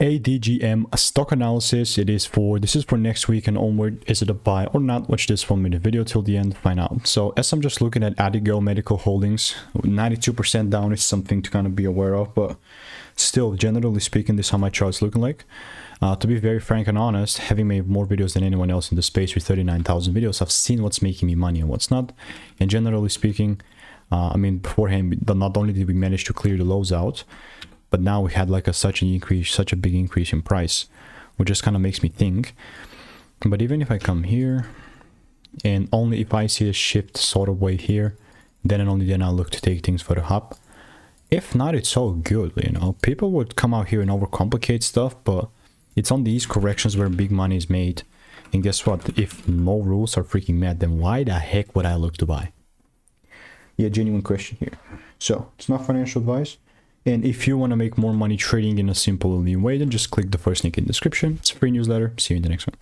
ADGM stock analysis. This is for next week and onward. Is it a buy or not? Watch this 1-minute video till the end, find out. So as I'm just looking at Adagio Medical Holdings, 92% down is something to kind of be aware of, but still, generally speaking, this is how my chart's looking like. To be very frank and honest, having made more videos than anyone else in the space with 39,000 videos, I've seen what's making me money and what's not. And generally speaking, I mean, beforehand, not only did we manage to clear the lows out, but now we had like such a big increase in price, which just kind of makes me think. But even if I come here, and only if I see a shift sort of way here, then and only then I'll look to take things for the hop. If not, it's all good, you know. People would come out here and overcomplicate stuff, but it's on these corrections where big money is made. And guess what? If no rules are freaking mad, then why the heck would I look to buy? Yeah, genuine question here. So, it's not financial advice. And if you want to make more money trading in a simple and lean way, then just click the first link in the description. It's a free newsletter. See you in the next one.